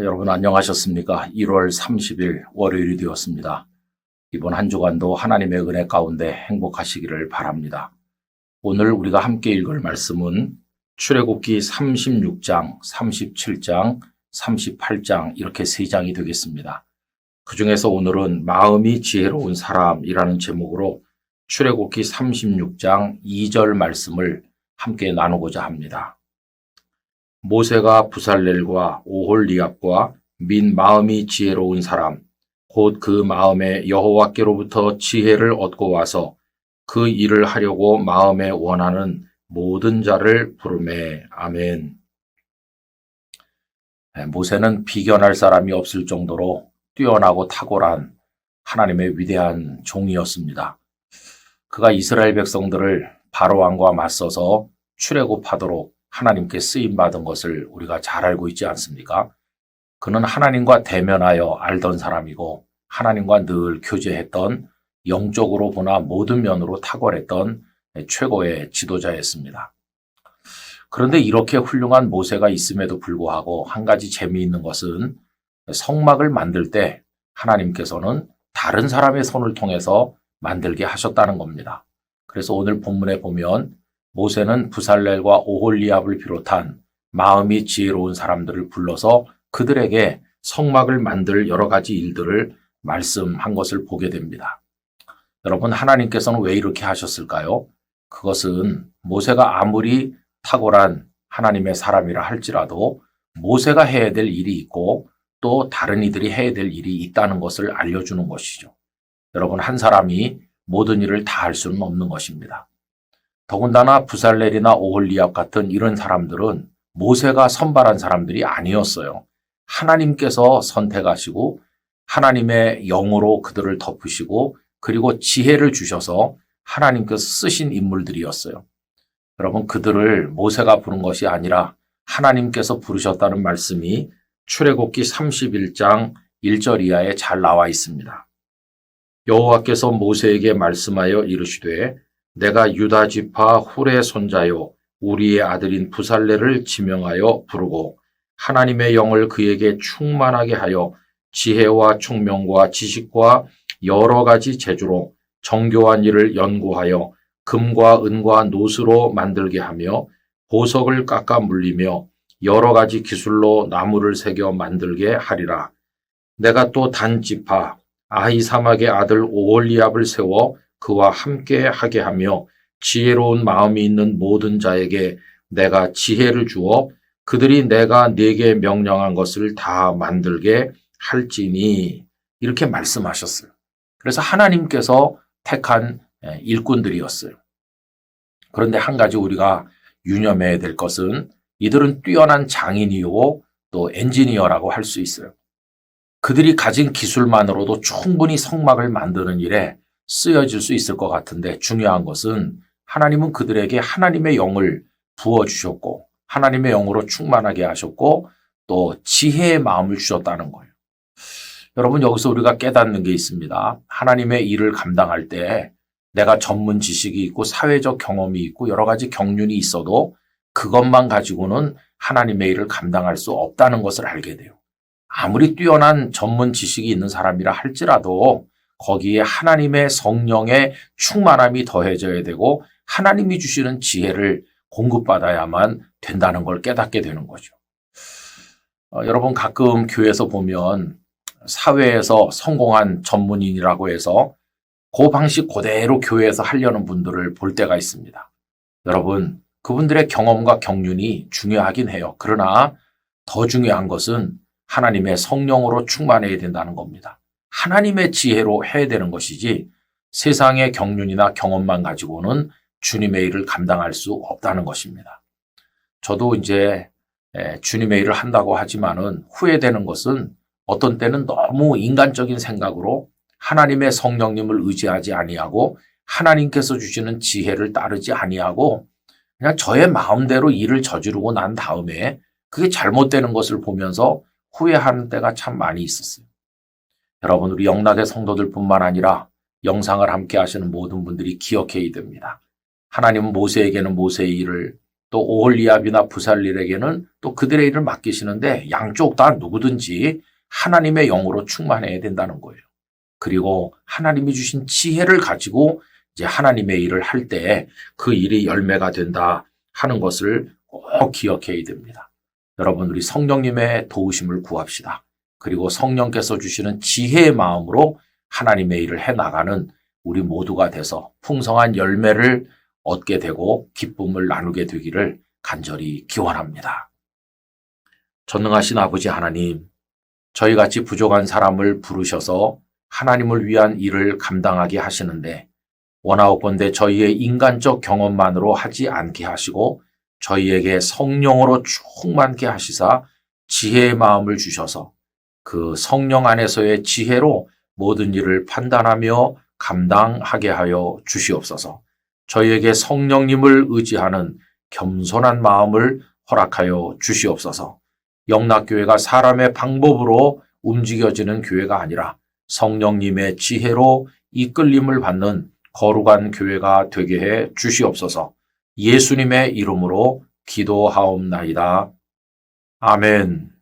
여러분 안녕하셨습니까? 1월 30일 월요일이 되었습니다. 이번 한 주간도 하나님의 은혜 가운데 행복하시기를 바랍니다. 오늘 우리가 함께 읽을 말씀은 출애굽기 36장, 37장, 38장 이렇게 세 장이 되겠습니다. 그 중에서 오늘은 마음이 지혜로운 사람이라는 제목으로 출애굽기 36장 2절 말씀을 함께 나누고자 합니다. 모세가 부살렐과 오홀리압과 민 마음이 지혜로운 사람 곧 그 마음에 여호와께로부터 지혜를 얻고 와서 그 일을 하려고 마음에 원하는 모든 자를 부르매. 아멘. 모세는 비견할 사람이 없을 정도로 뛰어나고 탁월한 하나님의 위대한 종이었습니다. 그가 이스라엘 백성들을 바로왕과 맞서서 출애굽하도록 하나님께 쓰임받은 것을 우리가 잘 알고 있지 않습니까? 그는 하나님과 대면하여 알던 사람이고 하나님과 늘 교제했던, 영적으로 보나 모든 면으로 탁월했던 최고의 지도자였습니다. 그런데 이렇게 훌륭한 모세가 있음에도 불구하고 한 가지 재미있는 것은 성막을 만들 때 하나님께서는 다른 사람의 손을 통해서 만들게 하셨다는 겁니다. 그래서 오늘 본문에 보면 모세는 부살렐과 오홀리압을 비롯한 마음이 지혜로운 사람들을 불러서 그들에게 성막을 만들 여러 가지 일들을 말씀한 것을 보게 됩니다. 여러분, 하나님께서는 왜 이렇게 하셨을까요? 그것은 모세가 아무리 탁월한 하나님의 사람이라 할지라도 모세가 해야 될 일이 있고 또 다른 이들이 해야 될 일이 있다는 것을 알려주는 것이죠. 여러분, 한 사람이 모든 일을 다 할 수는 없는 것입니다. 더군다나 부살렐이나 오홀리압 같은 이런 사람들은 모세가 선발한 사람들이 아니었어요. 하나님께서 선택하시고 하나님의 영으로 그들을 덮으시고 그리고 지혜를 주셔서 하나님께서 쓰신 인물들이었어요. 여러분, 그들을 모세가 부른 것이 아니라 하나님께서 부르셨다는 말씀이 출애굽기 31장 1절 이하에 잘 나와 있습니다. 여호와께서 모세에게 말씀하여 이르시되 내가 유다 지파 훌의 손자요 우리의 아들인 부살렐을 지명하여 부르고 하나님의 영을 그에게 충만하게 하여 지혜와 총명과 지식과 여러 가지 재주로 정교한 일을 연구하여 금과 은과 노스로 만들게 하며 보석을 깎아 물리며 여러 가지 기술로 나무를 새겨 만들게 하리라. 내가 또 단 지파 아히사막의 아들 오홀리압을 세워 그와 함께 하게 하며 지혜로운 마음이 있는 모든 자에게 내가 지혜를 주어 그들이 내가 네게 명령한 것을 다 만들게 할지니 이렇게 말씀하셨어요. 그래서 하나님께서 택한 일꾼들이었어요. 그런데 한 가지 우리가 유념해야 될 것은 이들은 뛰어난 장인이고 또 엔지니어라고 할 수 있어요. 그들이 가진 기술만으로도 충분히 성막을 만드는 일에 쓰여질 수 있을 것 같은데 중요한 것은 하나님은 그들에게 하나님의 영을 부어주셨고 하나님의 영으로 충만하게 하셨고 또 지혜의 마음을 주셨다는 거예요. 여러분, 여기서 우리가 깨닫는 게 있습니다. 하나님의 일을 감당할 때 내가 전문 지식이 있고 사회적 경험이 있고 여러 가지 경륜이 있어도 그것만 가지고는 하나님의 일을 감당할 수 없다는 것을 알게 돼요. 아무리 뛰어난 전문 지식이 있는 사람이라 할지라도 거기에 하나님의 성령의 충만함이 더해져야 되고 하나님이 주시는 지혜를 공급받아야만 된다는 걸 깨닫게 되는 거죠. 여러분, 가끔 교회에서 보면 사회에서 성공한 전문인이라고 해서 그 방식 그대로 교회에서 하려는 분들을 볼 때가 있습니다. 여러분, 그분들의 경험과 경륜이 중요하긴 해요. 그러나 더 중요한 것은 하나님의 성령으로 충만해야 된다는 겁니다. 하나님의 지혜로 해야 되는 것이지 세상의 경륜이나 경험만 가지고는 주님의 일을 감당할 수 없다는 것입니다. 저도 이제 주님의 일을 한다고 하지만은 후회되는 것은 어떤 때는 너무 인간적인 생각으로 하나님의 성령님을 의지하지 아니하고 하나님께서 주시는 지혜를 따르지 아니하고 그냥 저의 마음대로 일을 저지르고 난 다음에 그게 잘못되는 것을 보면서 후회하는 때가 참 많이 있었어요. 여러분, 우리 영락의 성도들뿐만 아니라 영상을 함께 하시는 모든 분들이 기억해야 됩니다. 하나님은 모세에게는 모세의 일을 또 오홀리압이나 부살릴에게는 또 그들의 일을 맡기시는데 양쪽 다 누구든지 하나님의 영으로 충만해야 된다는 거예요. 그리고 하나님이 주신 지혜를 가지고 이제 하나님의 일을 할 때 그 일이 열매가 된다 하는 것을 꼭 기억해야 됩니다. 여러분, 우리 성령님의 도우심을 구합시다. 그리고 성령께서 주시는 지혜의 마음으로 하나님의 일을 해나가는 우리 모두가 돼서 풍성한 열매를 얻게 되고 기쁨을 나누게 되기를 간절히 기원합니다. 전능하신 아버지 하나님, 저희같이 부족한 사람을 부르셔서 하나님을 위한 일을 감당하게 하시는데 원하옵건대 저희의 인간적 경험만으로 하지 않게 하시고 저희에게 성령으로 충만케 하시사 지혜의 마음을 주셔서 그 성령 안에서의 지혜로 모든 일을 판단하며 감당하게 하여 주시옵소서. 저희에게 성령님을 의지하는 겸손한 마음을 허락하여 주시옵소서. 영락교회가 사람의 방법으로 움직여지는 교회가 아니라 성령님의 지혜로 이끌림을 받는 거룩한 교회가 되게 해 주시옵소서. 예수님의 이름으로 기도하옵나이다. 아멘.